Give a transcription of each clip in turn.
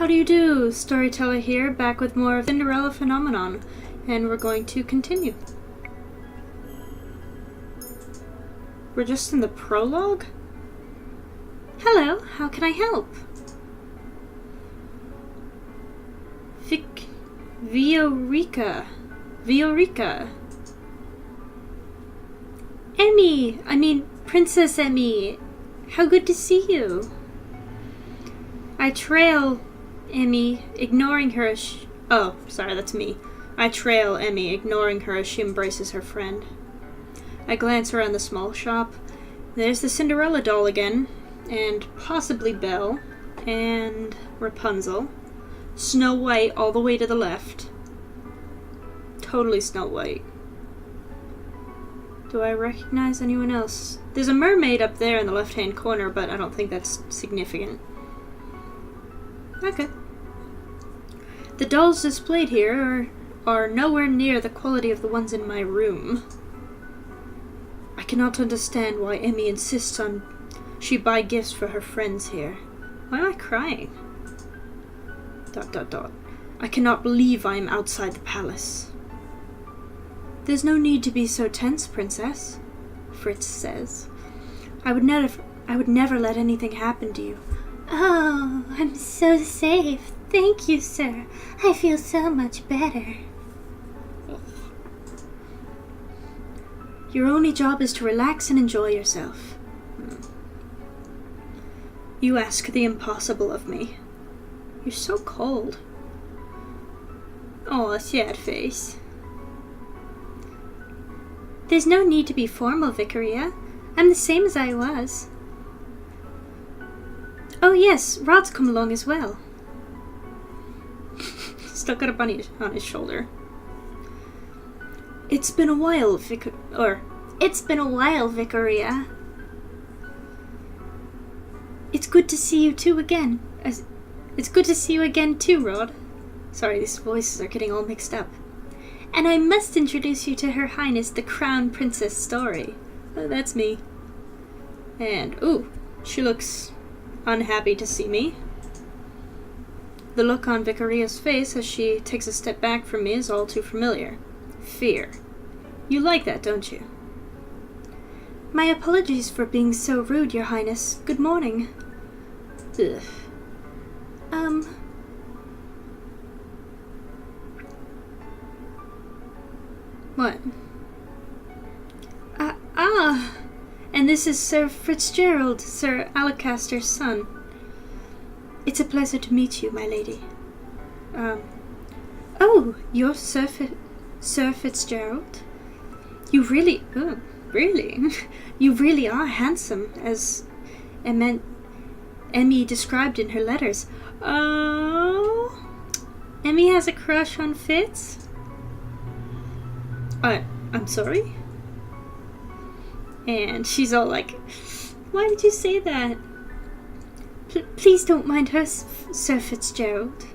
do you do? Storyteller here, back with more of Cinderella phenomenon, and we're going to continue. We're just in the prologue? Hello, how can I help? Viorica. Emmy! I mean, Princess Emmy! How good to see you! I trail Emmy, ignoring her as oh, sorry, that's me. I trail Emmy, ignoring her as she embraces her friend. I glance around the small shop. There's the Cinderella doll again, and possibly Belle, and Rapunzel. Snow White all the way to the left. Totally Snow White. Do I recognize anyone else? There's a mermaid up there in the left-hand corner, but I don't think that's significant. Okay. The dolls displayed here are nowhere near the quality of the ones in my room. I cannot understand why Emmy insists on she buy gifts for her friends here. Why am I crying? ... I cannot believe I am outside the palace. There's no need to be so tense, Princess, Fritz says. I would never let anything happen to you. Oh, I'm so safe. Thank you, sir. I feel so much better. Your only job is to relax and enjoy yourself. You ask the impossible of me. You're so cold. Oh, sad face. There's no need to be formal, Vicaria. I'm the same as I was. Oh yes, Rod's come along as well. Stuck it up on his shoulder. It's been a while, It's been a while, Vicaria. It's good to see you too again. It's good to see you again too, Rod. Sorry, these voices are getting all mixed up. And I must introduce you to Her Highness the Crown Princess Story. That's me. And, ooh, she looks unhappy to see me. The look on Vicaria's face as she takes a step back from me is all too familiar. Fear. You like that, don't you? My apologies for being so rude, Your Highness. Good morning. Ugh. What? And this is Sir Fitzgerald, Sir Alacaster's son. It's a pleasure to meet you, my lady. Oh, you're Sir Fitzgerald? You really... Oh, really? You really are handsome, as Emmy described in her letters. Oh... Emmy has a crush on Fitz? I'm sorry? And she's all like, why did you say that? Please don't mind her, Sir Fitzgerald.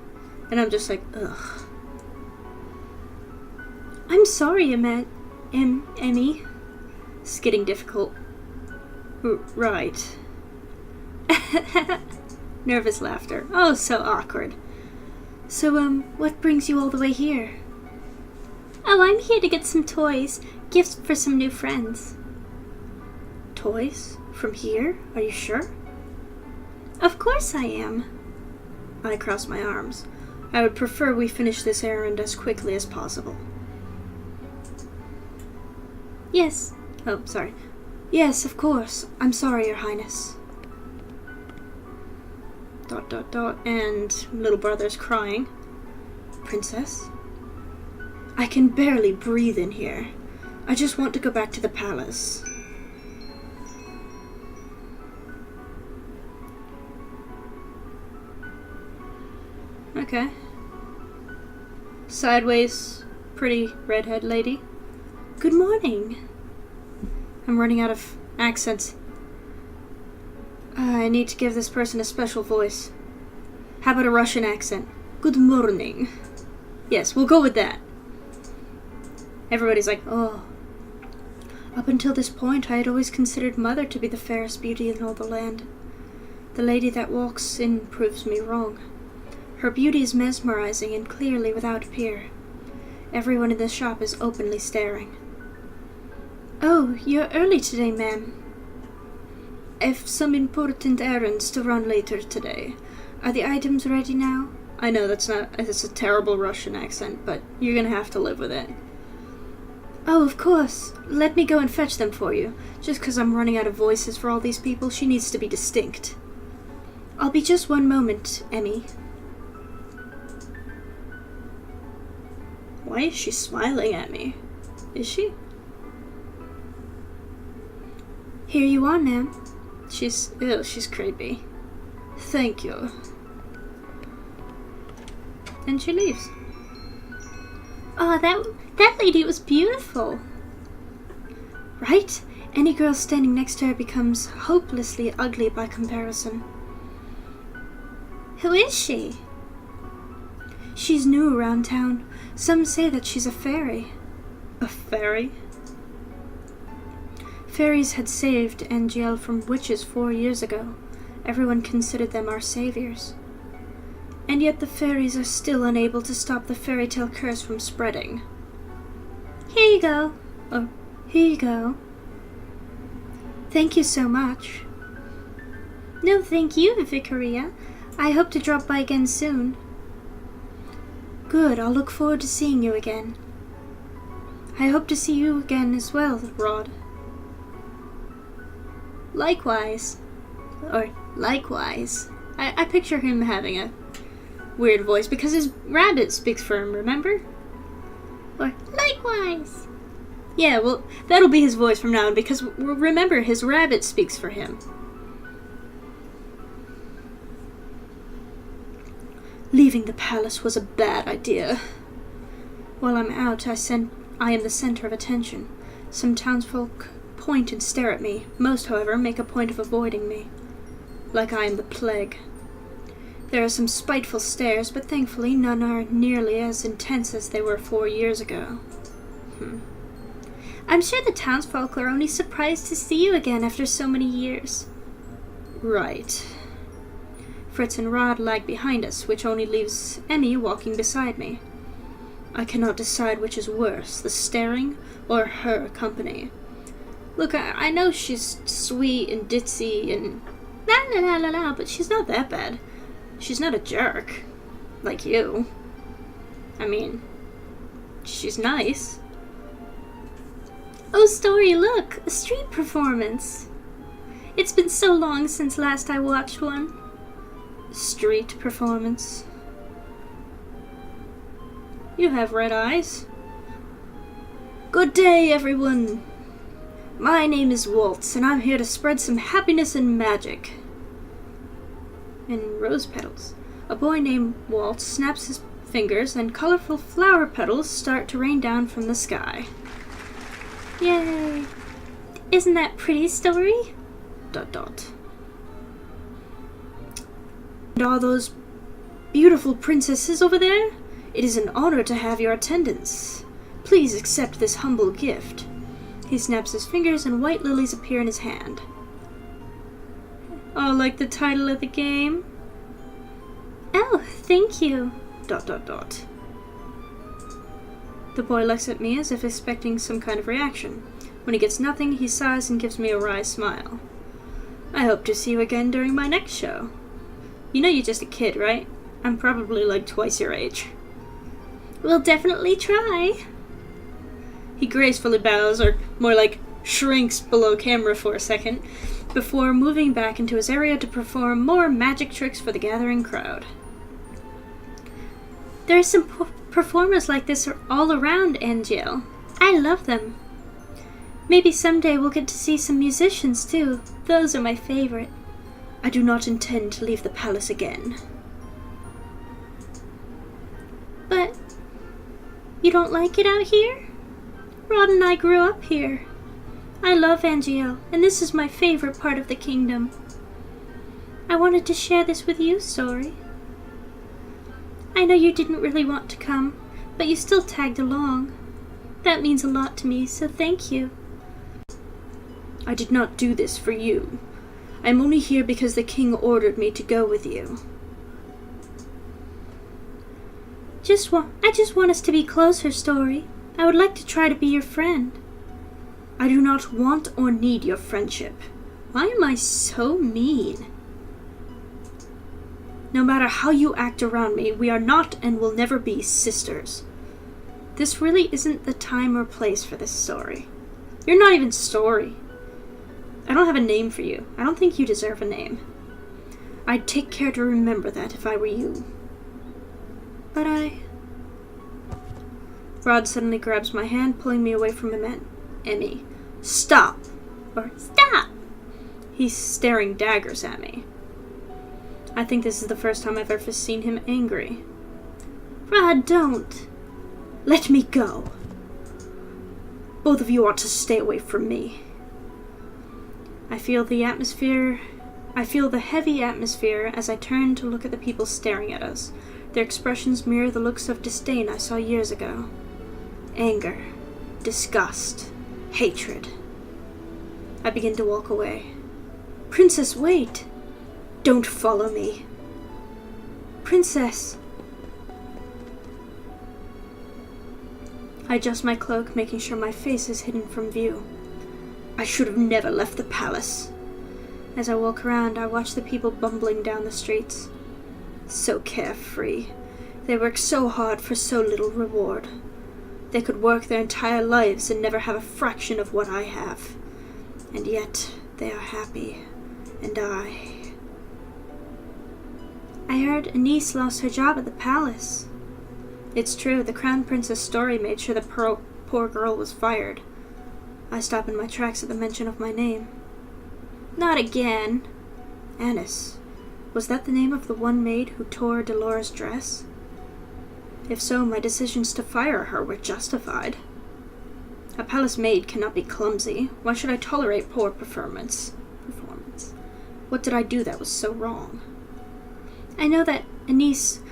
And I'm just like, ugh. I'm sorry, Emmy. It's getting difficult. Right. Nervous laughter. Oh, so awkward. So, what brings you all the way here? Oh, I'm here to get some toys. Gifts for some new friends. Toys? From here? Are you sure? Of course I am. I cross my arms. I would prefer we finish this errand as quickly as possible. Yes. Oh, sorry. Yes, of course. I'm sorry, Your Highness. ... And little brother's crying. Princess? I can barely breathe in here. I just want to go back to the palace. Okay. Sideways, pretty redhead lady. Good morning. I'm running out of accents. I need to give this person a special voice. How about a Russian accent? Good morning. Yes, we'll go with that. Everybody's like, oh. Up until this point, I had always considered Mother to be the fairest beauty in all the land. The lady that walks in proves me wrong. Her beauty is mesmerizing and clearly without peer. Everyone in the shop is openly staring. "Oh, you're early today, ma'am." "I've some important errands to run later today. Are the items ready now?" I know it's a terrible Russian accent, but you're gonna have to live with it. "Oh, of course. Let me go and fetch them for you. Just 'cause I'm running out of voices for all these people, she needs to be distinct." "I'll be just one moment, Emmy." Why is she smiling at me? Is she? "Here you are, ma'am." She's creepy. "Thank you." And she leaves. Oh, that lady was beautiful. Right? Any girl standing next to her becomes hopelessly ugly by comparison. "Who is she?" "She's new around town. Some say that she's a fairy." A fairy? Fairies had saved Angel from witches 4 years ago. Everyone considered them our saviors. And yet the fairies are still unable to stop the fairy tale curse from spreading. "Here you go." Oh. "Here you go." "Thank you so much." "No, thank you, Vicaria. I hope to drop by again soon." "Good, I'll look forward to seeing you again." "I hope to see you again as well, Rod." Likewise. Or likewise. I picture him having a weird voice because his rabbit speaks for him, remember? Or likewise. Yeah, well, that'll be his voice from now on because remember, his rabbit speaks for him. Leaving the palace was a bad idea. While I'm out, I am the center of attention. Some townsfolk point and stare at me. Most, however, make a point of avoiding me. Like I am the plague. There are some spiteful stares, but thankfully none are nearly as intense as they were 4 years ago. I'm sure the townsfolk are only surprised to see you again after so many years. Right. Fritz and Rod lag behind us, which only leaves Emmy walking beside me. I cannot decide which is worse, the staring or her company. Look, I know she's sweet and ditzy and la la la la la, but she's not that bad. She's not a jerk. Like you. I mean, she's nice. Oh, Story, look! A street performance! It's been so long since last I watched one. Street performance. You have red eyes. Good day, everyone! My name is Waltz, and I'm here to spread some happiness and magic. And rose petals. A boy named Waltz snaps his fingers, and colorful flower petals start to rain down from the sky. Yay! Isn't that pretty, Story? ... And all those beautiful princesses over there? It is an honor to have your attendance. Please accept this humble gift. He snaps his fingers and white lilies appear in his hand. Oh, like the title of the game? Oh, thank you. ... The boy looks at me as if expecting some kind of reaction. When he gets nothing, he sighs and gives me a wry smile. I hope to see you again during my next show. You know you're just a kid, right? I'm probably like twice your age. We'll definitely try. He gracefully bows, or more like shrinks below camera for a second, before moving back into his area to perform more magic tricks for the gathering crowd. There are some performers like this all around, Angel. I love them. Maybe someday we'll get to see some musicians too. Those are my favorite. I do not intend to leave the palace again. But you don't like it out here? Rod and I grew up here. I love Angel, and this is my favorite part of the kingdom. I wanted to share this with you, Story. I know you didn't really want to come, but you still tagged along. That means a lot to me, so thank you. I did not do this for you. I am only here because the king ordered me to go with you. I just want us to be closer, Story. I would like to try to be your friend. I do not want or need your friendship. Why am I so mean? No matter how you act around me, we are not and will never be sisters. This really isn't the time or place for this, Story. You're not even Story. I don't have a name for you. I don't think you deserve a name. I'd take care to remember that if I were you. But Rod suddenly grabs my hand, pulling me away from Emmy. Stop! Or stop! He's staring daggers at me. I think this is the first time I've ever seen him angry. Rod, don't. Let me go. Both of you ought to stay away from me. I feel the heavy atmosphere as I turn to look at the people staring at us. Their expressions mirror the looks of disdain I saw years ago. Anger, disgust, hatred. I begin to walk away. Princess, wait! Don't follow me. Princess! I adjust my cloak, making sure my face is hidden from view. I should have never left the palace. As I walk around, I watch the people bumbling down the streets. So carefree. They work so hard for so little reward. They could work their entire lives and never have a fraction of what I have. And yet, they are happy. And I heard Anise lost her job at the palace. It's true, the Crown Princess Story made sure the poor girl was fired. I stop in my tracks at the mention of my name. Not again. Anise. Was that the name of the one maid who tore Dolores' dress? If so, my decisions to fire her were justified. A palace maid cannot be clumsy. Why should I tolerate poor performance? What did I do that was so wrong? I know that Anise,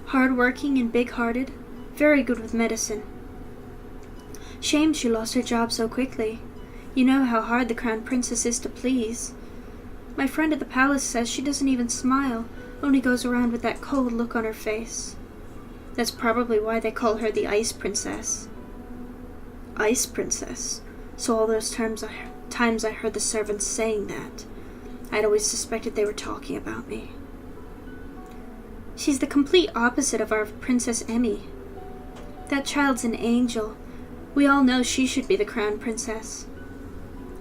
hard-working and big-hearted, very good with medicine. Shame she lost her job so quickly. You know how hard the Crown Princess is to please. My friend at the palace says she doesn't even smile, only goes around with that cold look on her face. That's probably why they call her the Ice Princess. Ice Princess? So all those times I heard the servants saying that, I'd always suspected they were talking about me. She's the complete opposite of our Princess Emmy. That child's an angel. We all know she should be the Crown Princess.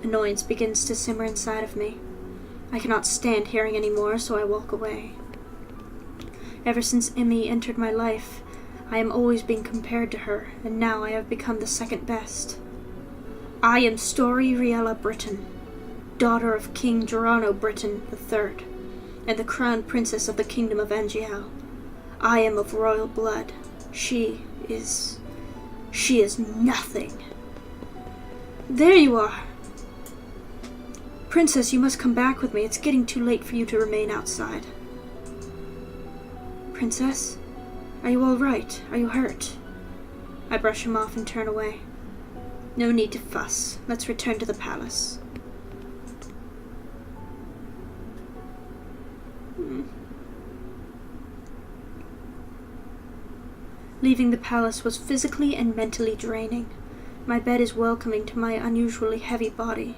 Annoyance begins to simmer inside of me. I cannot stand hearing any more, so I walk away. Ever since Emmy entered my life, I am always being compared to her, and now I have become the second best. I am Story Riella Britton, daughter of King Geronimo Britton III, and the Crown Princess of the Kingdom of Angiel. I am of royal blood. She is nothing. There you are. Princess, you must come back with me. It's getting too late for you to remain outside. Princess? Are you all right? Are you hurt? I brush him off and turn away. No need to fuss. Let's return to the palace. Leaving the palace was physically and mentally draining. My bed is welcoming to my unusually heavy body.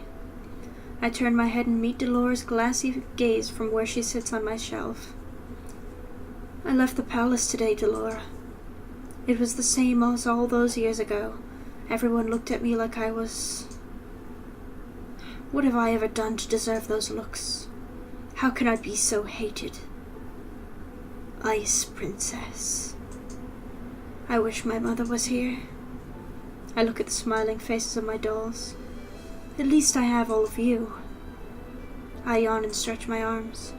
I turn my head and meet Dolores' glassy gaze from where she sits on my shelf. I left the palace today, Delora. It was the same as all those years ago. Everyone looked at me like I was... What have I ever done to deserve those looks? How can I be so hated? Ice Princess. I wish my mother was here. I look at the smiling faces of my dolls. At least I have all of you. I yawn and stretch my arms.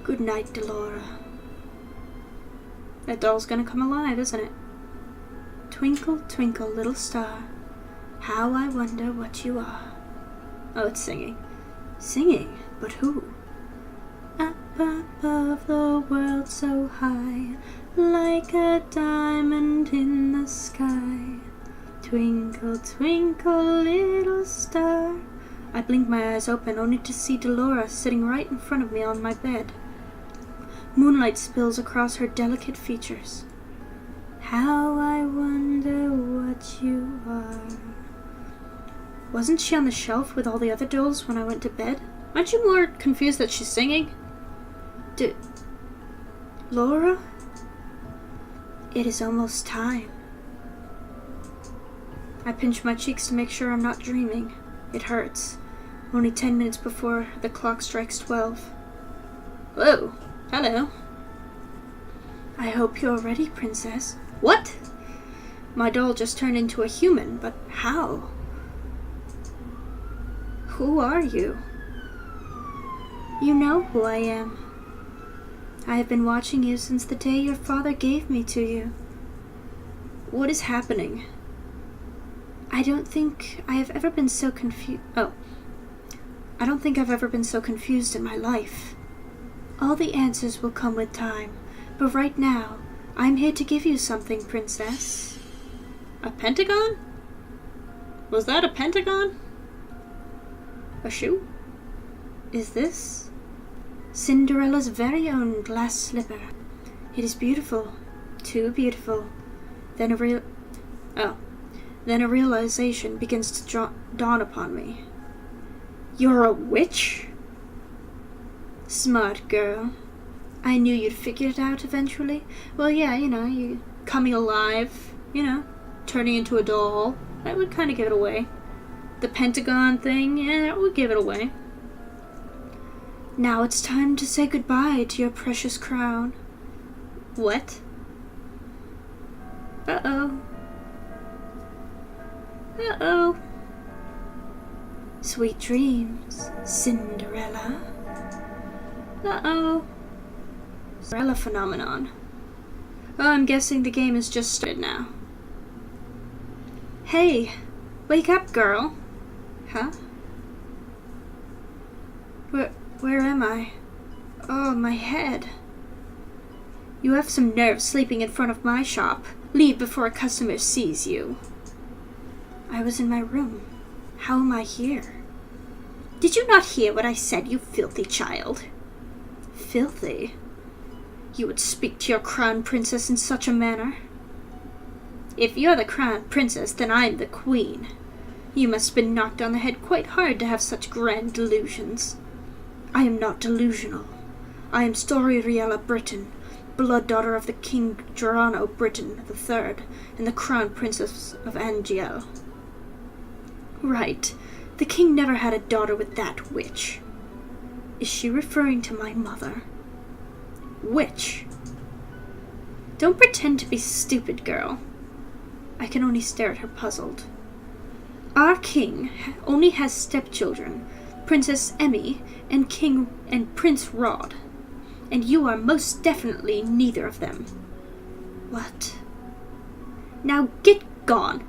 Good night, Delora. That doll's gonna come alive, isn't it? Twinkle, twinkle, little star, how I wonder what you are. Oh, it's singing. Singing? But who? Up above the world so high, like a diamond in the sky. Twinkle, twinkle, little star. I blink my eyes open, only to see Dolores sitting right in front of me on my bed. Moonlight spills across her delicate features. How I wonder what you are. Wasn't she on the shelf with all the other dolls when I went to bed? Aren't you more confused that she's singing? Laura? It is almost time. I pinch my cheeks to make sure I'm not dreaming. It hurts. Only 10 minutes before the clock strikes 12. Whoa. Hello. I hope you're ready, Princess. What? My doll just turned into a human, but how? Who are you? You know who I am. I have been watching you since the day your father gave me to you. What is happening? I don't think I've ever been so confused in my life. All the answers will come with time, but right now, I'm here to give you something, Princess. A pentagon? Was that a pentagon? A shoe? Is this Cinderella's very own glass slipper? It is beautiful, too beautiful. Then a realization begins to dawn upon me. You're a witch? Smart girl. I knew you'd figure it out eventually. Well, yeah, you Coming alive, turning into a doll. That would kind of give it away. The pentagon thing, yeah, that would give it away. Now it's time to say goodbye to your precious crown. What? Uh-oh. Sweet dreams, Cinderella. Cinderella phenomenon. Oh, I'm guessing the game is just started now. Hey, wake up, girl. Huh? Where am I? Oh, my head. You have some nerve sleeping in front of my shop. Leave before a customer sees you. I was in my room. How am I here? Did you not hear what I said, you filthy child? Filthy? You would speak to your crown princess in such a manner? If you're the crown princess, then I'm the queen. You must have been knocked on the head quite hard to have such grand delusions. I am not delusional. I am Storyriella Britain, blood daughter of the King Geronimo Britain III and the crown princess of Angiel. Right. The king never had a daughter with that witch. Is she referring to my mother? Witch? Don't pretend to be stupid, girl. I can only stare at her puzzled. Our king only has stepchildren, Princess Emmy and Prince Rod, and you are most definitely neither of them. What? Now get gone,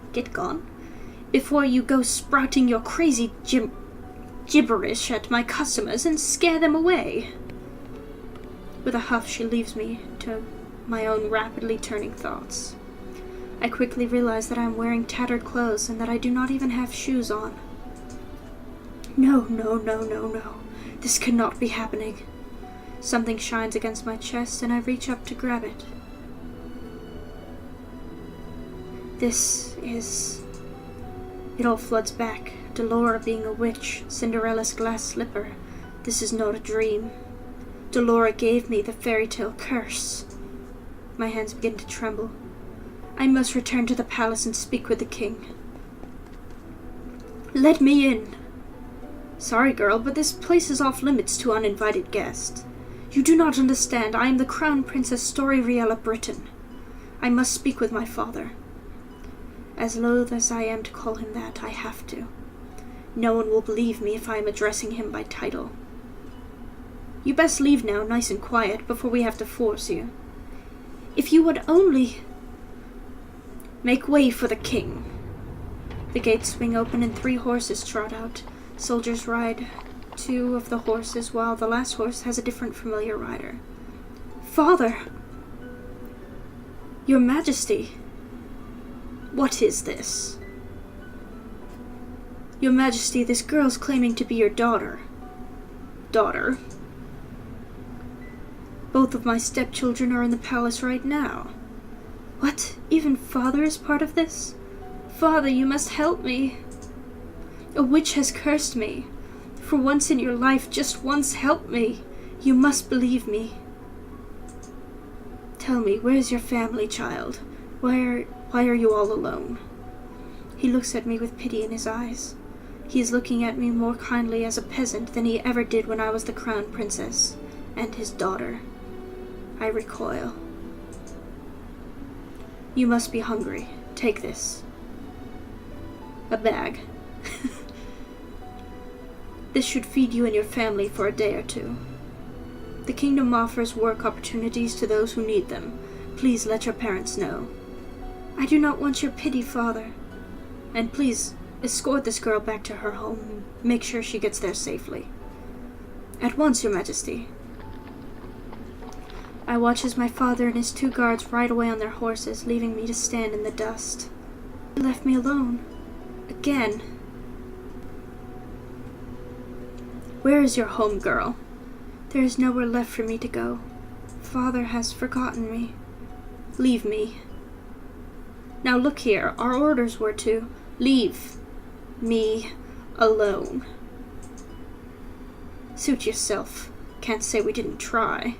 before you go sprouting your crazy gibberish at my customers and scare them away. With a huff, she leaves me to my own rapidly turning thoughts. I quickly realize that I am wearing tattered clothes and that I do not even have shoes on. No. This cannot be happening. Something shines against my chest and I reach up to grab it. It all floods back. Delora being a witch, Cinderella's glass slipper. This is not a dream. Delora gave me the fairytale curse. My hands begin to tremble. I must return to the palace and speak with the king. Let me in. Sorry, girl, but this place is off limits to uninvited guests. You do not understand. I am the Crown Princess Storyriella Britain. I must speak with my father. As loath as I am to call him that, I have to. No one will believe me if I am addressing him by title. You best leave now, nice and quiet, before we have to force you. If you would only make way for the king. The gates swing open and 3 horses trot out. Soldiers ride 2 of the horses, while the last horse has a different familiar rider. Father! Your Majesty! What is this? Your Majesty, this girl's claiming to be your daughter. Daughter? Both of my stepchildren are in the palace right now. What? Even father is part of this? Father, you must help me. A witch has cursed me. For once in your life, just once, help me. You must believe me. Tell me, where's your family, child? Why are you all alone? He looks at me with pity in his eyes. He is looking at me more kindly as a peasant than he ever did when I was the crown princess and his daughter. I recoil. You must be hungry. Take this. A bag. This should feed you and your family for a day or two. The kingdom offers work opportunities to those who need them. Please let your parents know. I do not want your pity, father. And please, escort this girl back to her home and make sure she gets there safely. At once, your majesty. I watch as my father and his 2 guards ride away on their horses, leaving me to stand in the dust. He left me alone. Again. Where is your home, girl? There is nowhere left for me to go. Father has forgotten me. Leave me. Now look here, our orders were to leave me alone. Suit yourself. Can't say we didn't try.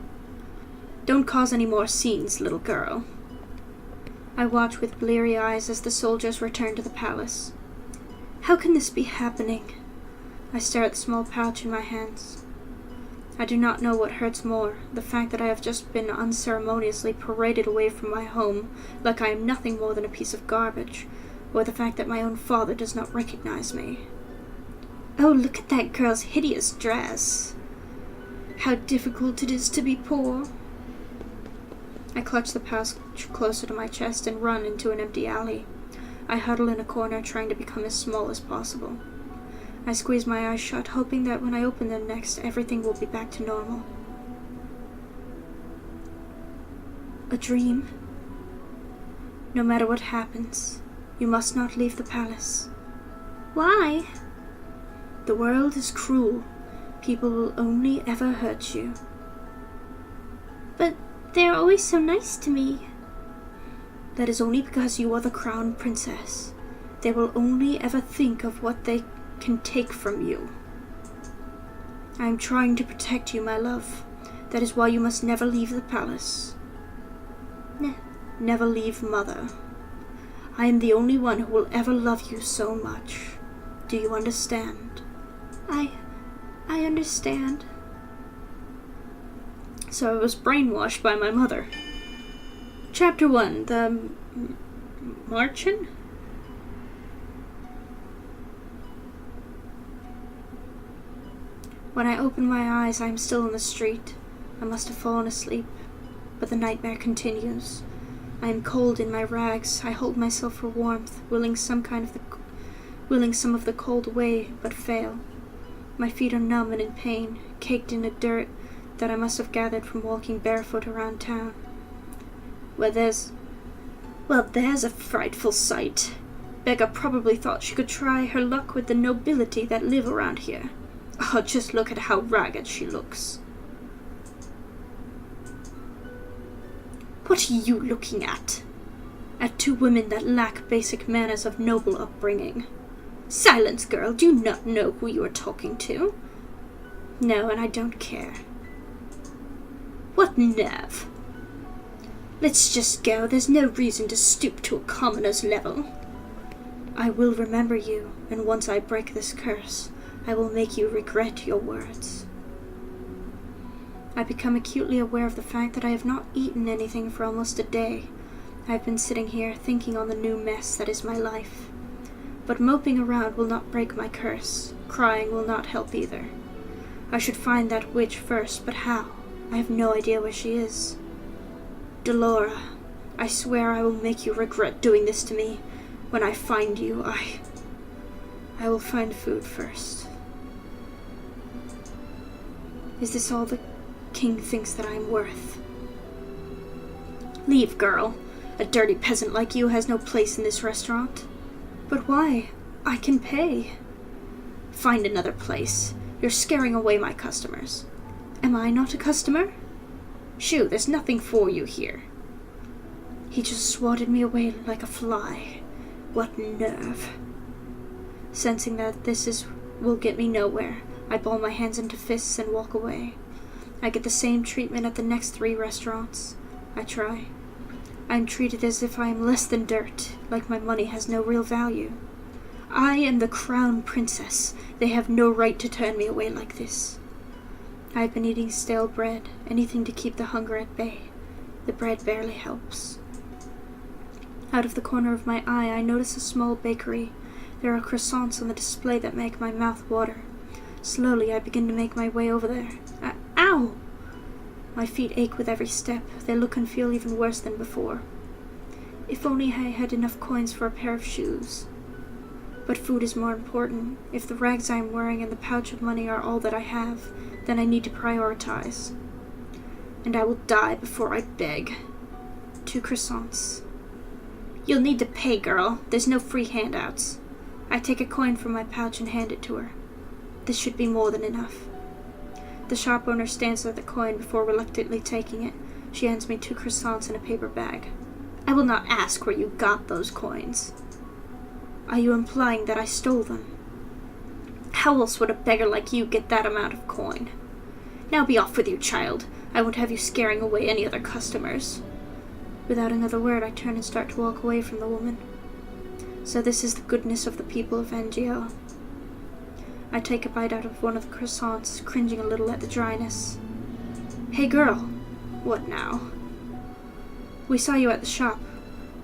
Don't cause any more scenes, little girl. I watch with bleary eyes as the soldiers return to the palace. How can this be happening? I stare at the small pouch in my hands. I do not know what hurts more, the fact that I have just been unceremoniously paraded away from my home like I am nothing more than a piece of garbage, or the fact that my own father does not recognize me. Oh, look at that girl's hideous dress. How difficult it is to be poor. I clutch the pouch closer to my chest and run into an empty alley. I huddle in a corner, trying to become as small as possible. I squeeze my eyes shut, hoping that when I open them next, everything will be back to normal. A dream. No matter what happens, you must not leave the palace. Why? The world is cruel. People will only ever hurt you. But they're always so nice to me. That is only because you are the crown princess. They will only ever think of what they can take from you. I am trying to protect you, my love. That is why you must never leave the palace. Never leave Mother. I am the only one who will ever love you so much. Do you understand? I understand. So I was brainwashed by my mother. Chapter 1. The Marchen? When I open my eyes, I am still in the street. I must have fallen asleep, but the nightmare continues. I am cold in my rags. I hold myself for warmth, willing some of the cold away, but fail. My feet are numb and in pain, caked in a dirt that I must have gathered from walking barefoot around town. There's a frightful sight. Becca probably thought she could try her luck with the nobility that live around here. Oh, just look at how ragged she looks. What are you looking at? At 2 women that lack basic manners of noble upbringing. Silence, girl. Do you not know who you are talking to? No, and I don't care. What nerve? Let's just go. There's no reason to stoop to a commoner's level. I will remember you, and once I break this curse, I will make you regret your words. I become acutely aware of the fact that I have not eaten anything for almost a day. I have been sitting here thinking on the new mess that is my life. But moping around will not break my curse. Crying will not help either. I should find that witch first, but how? I have no idea where she is. Delora, I swear I will make you regret doing this to me. When I find you, I will find food first. Is this all the king thinks that I am worth? Leave, girl. A dirty peasant like you has no place in this restaurant. But why? I can pay. Find another place. You're scaring away my customers. Am I not a customer? Shoo, there's nothing for you here. He just swatted me away like a fly. What nerve. Sensing that will get me nowhere, I ball my hands into fists and walk away. I get the same treatment at the next 3 restaurants. I try. I'm treated as if I am less than dirt, like my money has no real value. I am the crown princess. They have no right to turn me away like this. I've been eating stale bread, anything to keep the hunger at bay. The bread barely helps. Out of the corner of my eye, I notice a small bakery. There are croissants on the display that make my mouth water. Slowly, I begin to make my way over there. Ow! My feet ache with every step. They look and feel even worse than before. If only I had enough coins for a pair of shoes. But food is more important. If the rags I am wearing and the pouch of money are all that I have, then I need to prioritize. And I will die before I beg. 2 croissants. You'll need to pay, girl. There's no free handouts. I take a coin from my pouch and hand it to her. This should be more than enough. The shop owner stands at the coin before reluctantly taking it. She hands me 2 croissants in a paper bag. I will not ask where you got those coins. Are you implying that I stole them? How else would a beggar like you get that amount of coin? Now be off with you, child. I won't have you scaring away any other customers. Without another word, I turn and start to walk away from the woman. So this is the goodness of the people of NGO. I take a bite out of one of the croissants, cringing a little at the dryness. Hey girl. What now? We saw you at the shop.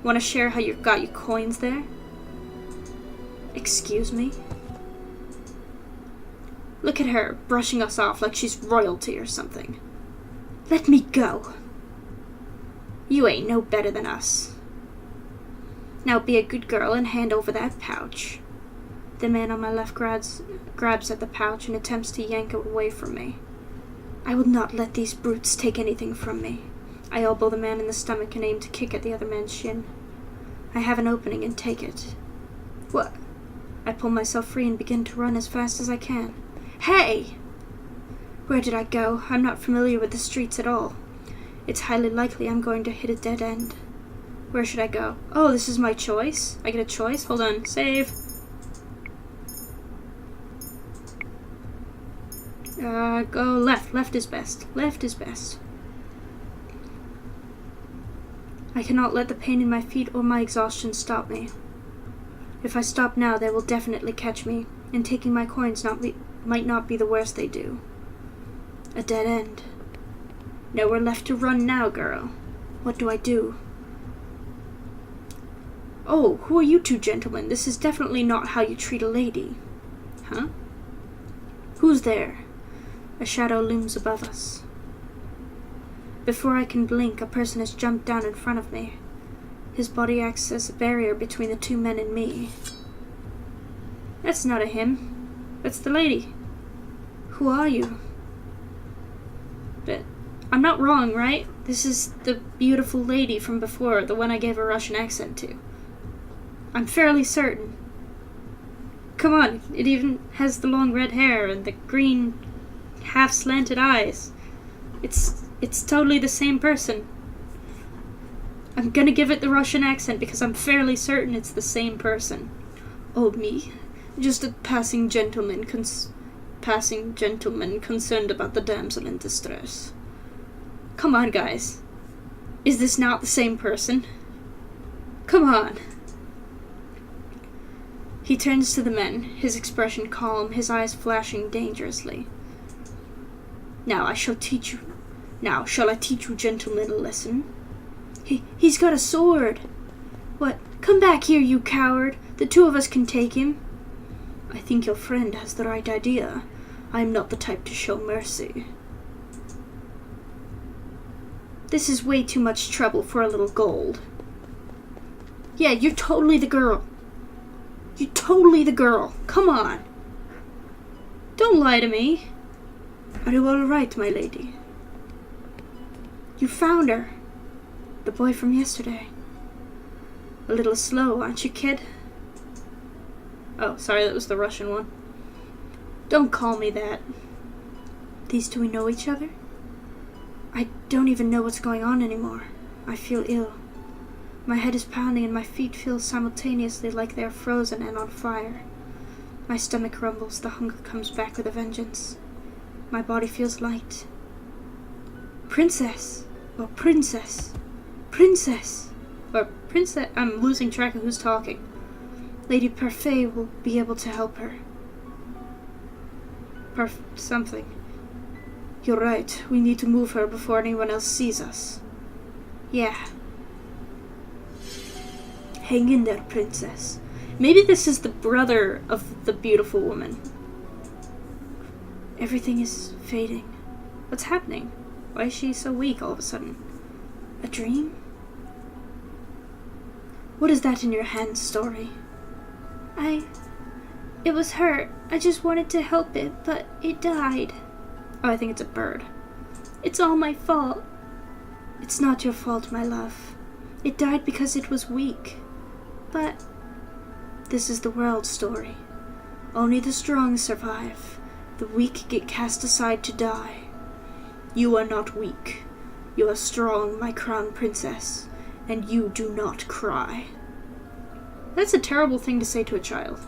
Want to share how you got your coins there? Excuse me? Look at her, brushing us off like she's royalty or something. Let me go. You ain't no better than us. Now be a good girl and hand over that pouch. The man on my left grabs at the pouch and attempts to yank it away from me. I will not let these brutes take anything from me. I elbow the man in the stomach and aim to kick at the other man's shin. I have an opening and take it. What? I pull myself free and begin to run as fast as I can. Hey! Where did I go? I'm not familiar with the streets at all. It's highly likely I'm going to hit a dead end. Where should I go? Oh, this is my choice? I get a choice? Hold on. Save. Go left. Left is best. Left is best. I cannot let the pain in my feet or my exhaustion stop me. If I stop now, they will definitely catch me, and taking my coins might not be the worst they do. A dead end. Nowhere left to run now, girl. What do I do? Oh, who are you 2 gentlemen? This is definitely not how you treat a lady. Huh? Who's there? A shadow looms above us. Before I can blink, a person has jumped down in front of me. His body acts as a barrier between the 2 men and me. That's not a him. That's the lady. Who are you? But I'm not wrong, right? This is the beautiful lady from before, the one I gave a Russian accent to. I'm fairly certain. Come on, it even has the long red hair and the green, half-slanted eyes. It's totally the same person. I'm gonna give it the Russian accent because I'm fairly certain it's the same person. Oh, me? Just a passing gentleman concerned about the damsel in distress. Come on, guys. Is this not the same person? Come on. He turns to the men, his expression calm, his eyes flashing dangerously. Now shall I teach you gentlemen a lesson? He's got a sword. What? Come back here, you coward. The 2 of us can take him. I think your friend has the right idea. I am not the type to show mercy. This is way too much trouble for a little gold. Yeah, you're totally the girl. You're totally the girl. Come on. Don't lie to me. Are you all right, my lady? You found her. The boy from yesterday. A little slow, aren't you, kid? Oh, sorry, that was the Russian one. Don't call me that. These 2 know each other? don't even know what's going on anymore. I feel ill. My head is pounding and my feet feel simultaneously like they are frozen and on fire. My stomach rumbles, the hunger comes back with a vengeance. My body feels light. Princess! Or princess! Princess! Or princess... I'm losing track of who's talking. Lady Parfait will be able to help her. Something. You're right. We need to move her before anyone else sees us. Yeah. Hang in there, princess. Maybe this is the brother of the beautiful woman. Everything is fading. What's happening? Why is she so weak all of a sudden? A dream? What is that in your hand, Story? It was hurt. I just wanted to help it, but it died. Oh, I think it's a bird. It's all my fault. It's not your fault, my love. It died because it was weak. But... This is the world, Story. Only the strong survive. The weak get cast aside to die. You are not weak. You are strong, my crown princess, and you do not cry. That's a terrible thing to say to a child.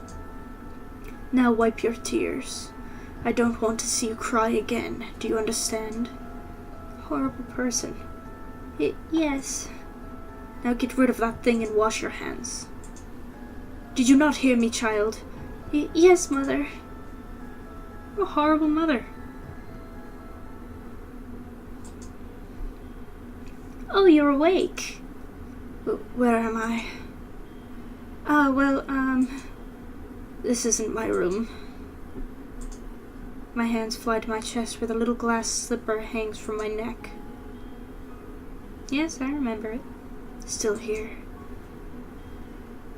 Now wipe your tears. I don't want to see you cry again. Do you understand? Horrible person. Yes. Now get rid of that thing and wash your hands. Did you not hear me, child? Yes, Mother. A horrible mother. Oh, you're awake. Where am I? This isn't my room. My hands fly to my chest where the little glass slipper hangs from my neck. Yes, I remember it. Still here.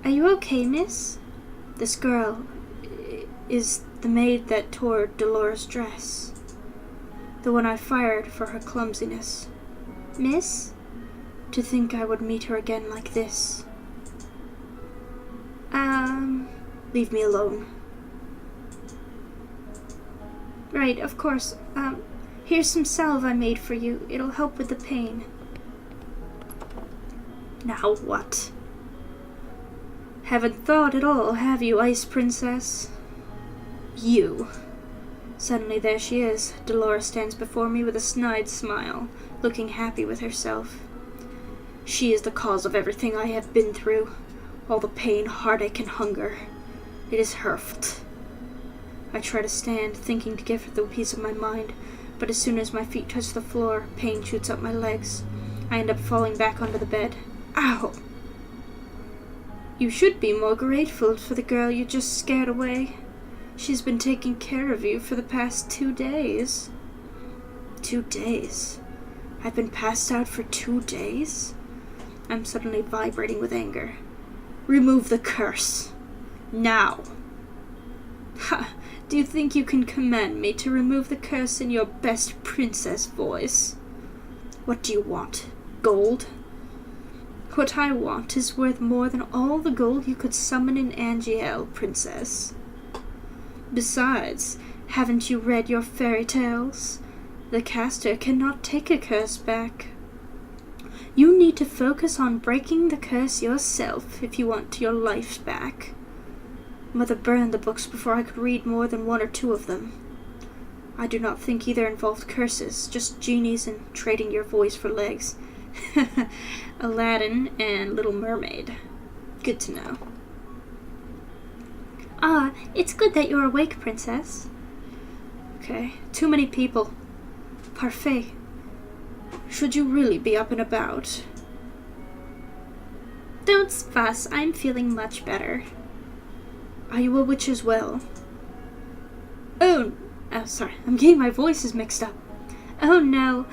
Are you okay, miss? This girl is the maid that tore Dolores' dress. The one I fired for her clumsiness. Miss? To think I would meet her again like this. Leave me alone. Right, of course. Here's some salve I made for you. It'll help with the pain. Now what? Haven't thought at all, have you, Ice Princess? You. Suddenly there she is. Dolores stands before me with a snide smile, looking happy with herself. She is the cause of everything I have been through. All the pain, heartache, and hunger. It is her fault. I try to stand, thinking to give her the peace of my mind, but as soon as my feet touch the floor, pain shoots up my legs. I end up falling back onto the bed. Ow! You should be more grateful for the girl you just scared away. She's been taking care of you for the past 2 days. 2 days? I've been passed out for 2 days? I'm suddenly vibrating with anger. Remove the curse. Now. Ha! Do you think you can command me to remove the curse in your best princess voice? What do you want? Gold? What I want is worth more than all the gold you could summon in Angiel, princess. Besides, haven't you read your fairy tales? The caster cannot take a curse back. You need to focus on breaking the curse yourself if you want your life back. Mother burned the books before I could read more than 1 or 2 of them. I do not think either involved curses, just genies and trading your voice for legs. Aladdin and Little Mermaid. Good to know. It's good that you're awake, princess. Okay, too many people. Parfait. Should you really be up and about? Don't fuss, I'm feeling much better. Are you a witch as well? Oh, sorry, I'm getting my voices mixed up. Oh no,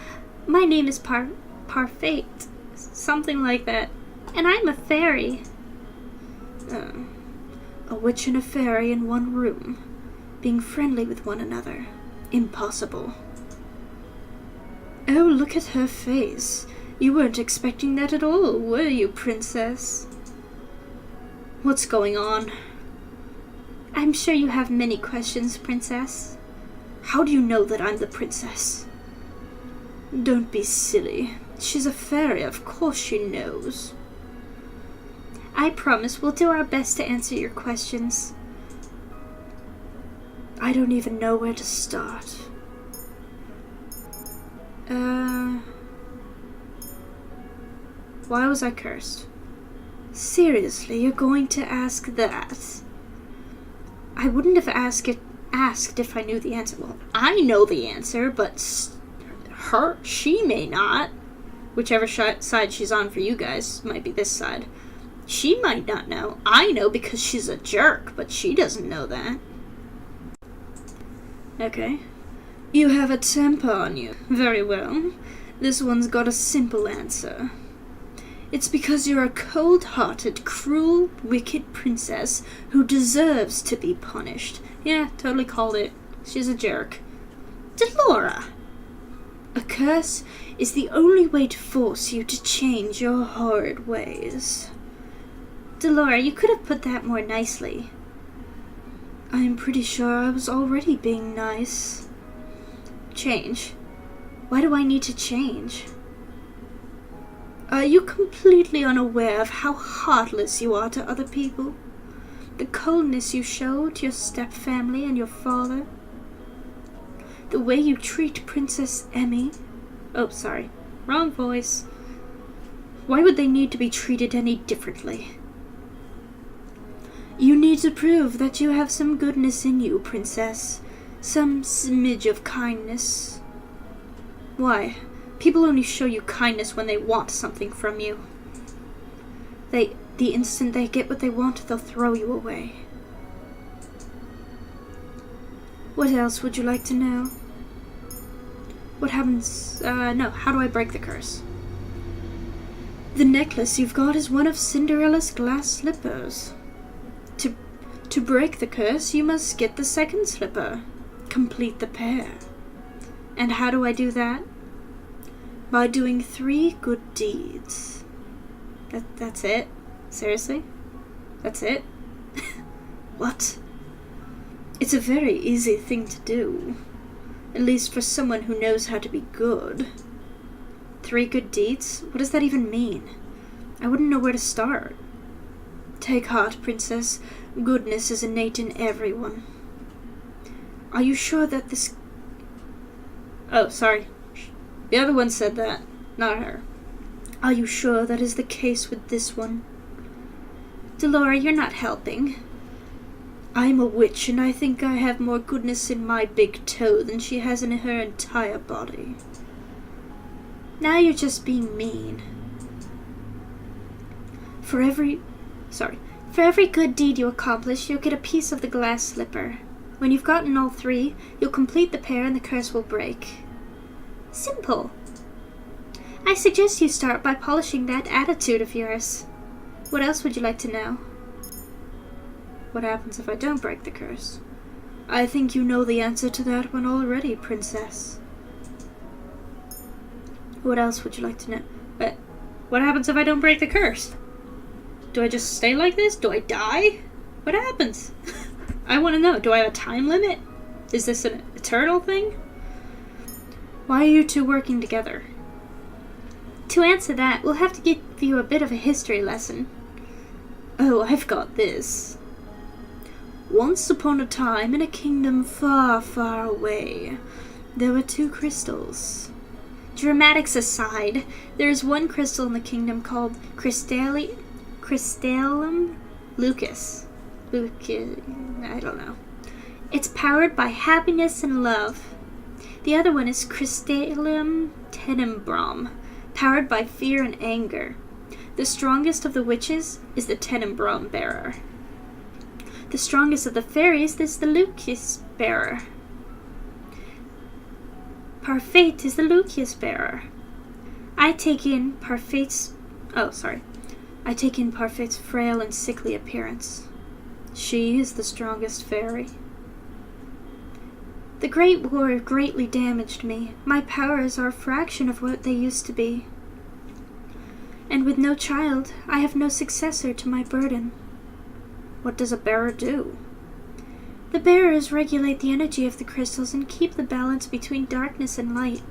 my name is Parfait, something like that, and I'm a fairy. A witch and a fairy in one room, being friendly with one another. Impossible. Oh, look at her face. You weren't expecting that at all, were you, princess? What's going on? I'm sure you have many questions, princess. How do you know that I'm the princess? Don't be silly. She's a fairy, of course she knows. I promise we'll do our best to answer your questions. I don't even know where to start. Why was I cursed? Seriously, you're going to ask that? I wouldn't have asked if I knew the answer. Well, I know the answer, but she may not. Whichever side she's on for you guys might be this side. She might not know. I know because she's a jerk, but she doesn't know that. Okay. You have a temper on you. Very well. This one's got a simple answer. It's because you're a cold-hearted, cruel, wicked princess who deserves to be punished. Yeah, totally called it. She's a jerk. Delora! A curse is the only way to force you to change your horrid ways. Delora, you could have put that more nicely. I'm pretty sure I was already being nice. Change? Why do I need to change? Are you completely unaware of how heartless you are to other people? The coldness you show to your stepfamily and your father? The way you treat Princess Emmy? Oh, sorry. Wrong voice. Why would they need to be treated any differently? You need to prove that you have some goodness in you, Princess. Some smidge of kindness. Why? People only show you kindness when they want something from you. The instant they get what they want, they'll throw you away. What else would you like to know? What happens? No, how do I break the curse? The necklace you've got is one of Cinderella's glass slippers. To break the curse, you must get the second slipper. Complete the pair. And how do I do that? By doing 3 good deeds. That's it? Seriously? That's it? What? It's a very easy thing to do. At least for someone who knows how to be good. 3 good deeds? What does that even mean? I wouldn't know where to start. Take heart, Princess. Goodness is innate in everyone. Are you sure that this... Oh, sorry. The other one said that, not her. Are you sure that is the case with this one? Delora, you're not helping. I'm a witch, and I think I have more goodness in my big toe than she has in her entire body. Now you're just being mean. For every good deed you accomplish, you'll get a piece of the glass slipper. When you've gotten all 3, you'll complete the pair and the curse will break. Simple. I suggest you start by polishing that attitude of yours. What else would you like to know? What happens if I don't break the curse? I think you know the answer to that one already, Princess. What else would you like to know? What happens if I don't break the curse? Do I just stay like this? Do I die? What happens? I want to know. Do I have a time limit? Is this an eternal thing? Why are you two working together? To answer that, we'll have to give you a bit of a history lesson. Oh, I've got this. Once upon a time, in a kingdom far, far away, there were 2 crystals. Dramatics aside, there is one crystal in the kingdom called Crystallum Lucas. I don't know. It's powered by happiness and love. The other one is Crystallum Tenebrum, powered by fear and anger. The strongest of the witches is the Tenebrum bearer. The strongest of the fairies is the Lucas bearer. Parfait is the Lucas bearer. I take in Parfait's frail and sickly appearance. She is the strongest fairy. The Great War greatly damaged me. My powers are a fraction of what they used to be. And with no child, I have no successor to my burden. What does a bearer do? The bearers regulate the energy of the crystals and keep the balance between darkness and light.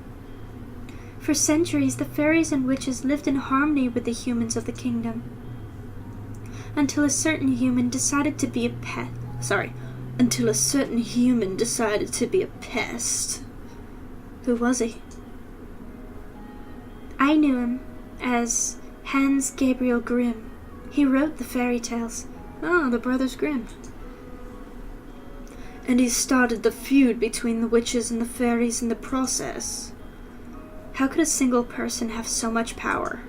For centuries, the fairies and witches lived in harmony with the humans of the kingdom. Until a certain human decided to be a pest. Who was he? I knew him as Hans Gabriel Grimm. He wrote the fairy tales. Oh, the Brothers Grimm. And he started the feud between the witches and the fairies in the process. How could a single person have so much power?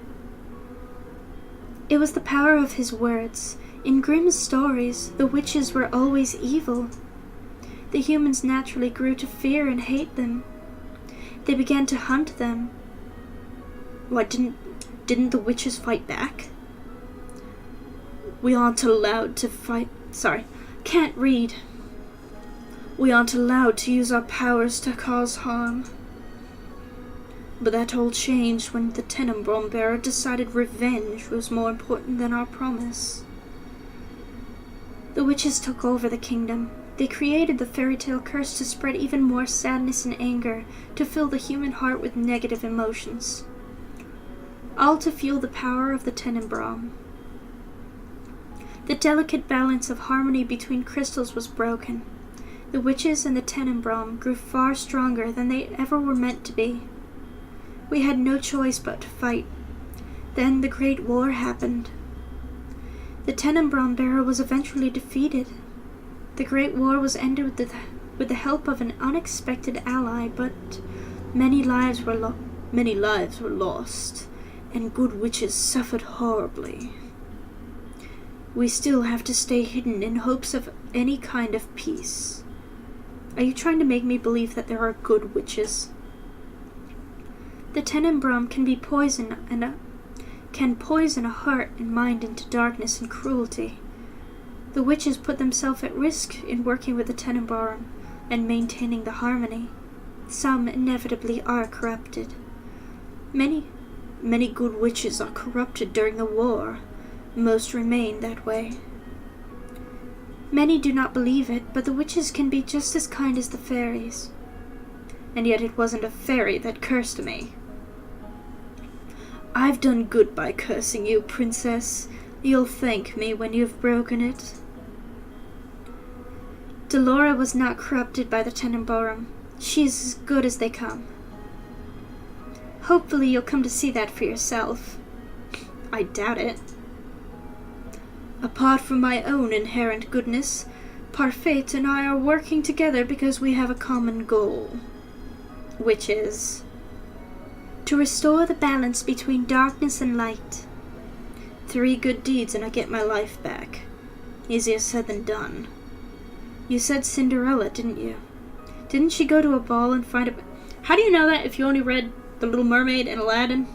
It was the power of his words. In Grimm's stories, the witches were always evil. The humans naturally grew to fear and hate them. They began to hunt them. What, didn't the witches fight back? We aren't allowed to fight. Can't read. We aren't allowed to use our powers to cause harm. But that all changed when the Tenenbaum bearer decided revenge was more important than our promise. The witches took over the kingdom. They created the fairytale curse to spread even more sadness and anger, to fill the human heart with negative emotions. All to fuel the power of the Tenenbaum. The delicate balance of harmony between crystals was broken. The witches and the Tenenbaum grew far stronger than they ever were meant to be. We had no choice but to fight. Then the Great War happened. The Tenenbaum bearer was eventually defeated. The Great War was ended with the help of an unexpected ally, but many lives were lost, and good witches suffered horribly. We still have to stay hidden in hopes of any kind of peace. Are you trying to make me believe that there are good witches? The Tenenbaum can be poison and can poison a heart and mind into darkness and cruelty. The witches put themselves at risk in working with the Tenenbaum and maintaining the harmony. Some inevitably are corrupted. Many good witches are corrupted during the war. Most remain that way. Many do not believe it, but the witches can be just as kind as the fairies. And yet it wasn't a fairy that cursed me. I've done good by cursing you, princess. You'll thank me when you've broken it. Delora was not corrupted by the Tenenbaum. She is as good as they come. Hopefully you'll come to see that for yourself. I doubt it. Apart from my own inherent goodness, Parfait and I are working together because we have a common goal. Which is? To restore the balance between darkness and light. 3 good deeds and I get my life back. Easier said than done. You said Cinderella, didn't you? Didn't she go to a ball and find a... How do you know that if you only read The Little Mermaid and Aladdin?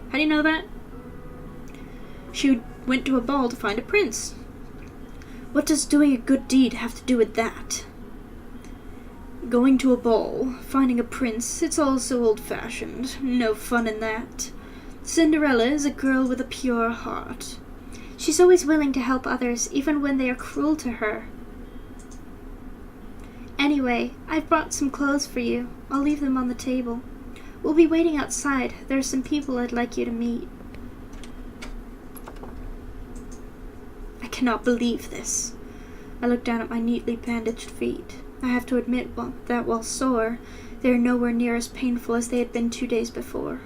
How do you know that? She went to a ball to find a prince. What does doing a good deed have to do with that? Going to a ball, finding a prince, it's all so old-fashioned. No fun in that. Cinderella is a girl with a pure heart. She's always willing to help others, even when they are cruel to her. Anyway, I've brought some clothes for you. I'll leave them on the table. We'll be waiting outside. There are some people I'd like you to meet. I cannot believe this. I look down at my neatly bandaged feet. I have to admit that while sore, they are nowhere near as painful as they had been 2 days before.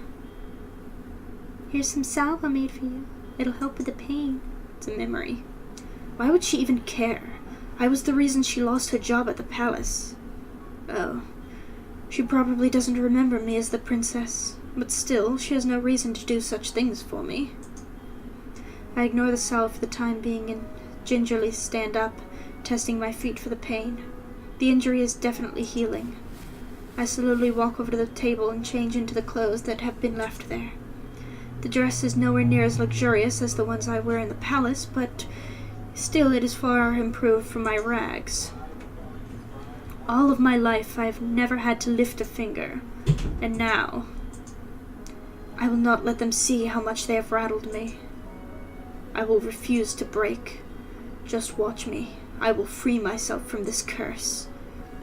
Here's some salve I made for you. It'll help with the pain. It's a memory. Why would she even care? I was the reason she lost her job at the palace. Oh, she probably doesn't remember me as the princess, but still, she has no reason to do such things for me. I ignore the salve for the time being and gingerly stand up, testing my feet for the pain. The injury is definitely healing. I slowly walk over to the table and change into the clothes that have been left there. The dress is nowhere near as luxurious as the ones I wear in the palace, but still it is far improved from my rags. All of my life I have never had to lift a finger, and now I will not let them see how much they have rattled me. I will refuse to break. Just watch me. I will free myself from this curse.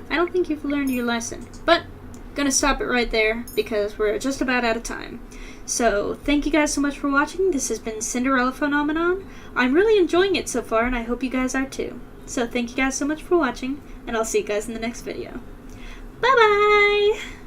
I don't think you've learned your lesson, but gonna stop it right there because we're just about out of time. So thank you guys so much for watching. This has been Cinderella Phenomenon. I'm really enjoying it so far, and I hope you guys are too. So thank you guys so much for watching, and I'll see you guys in the next video. Bye bye!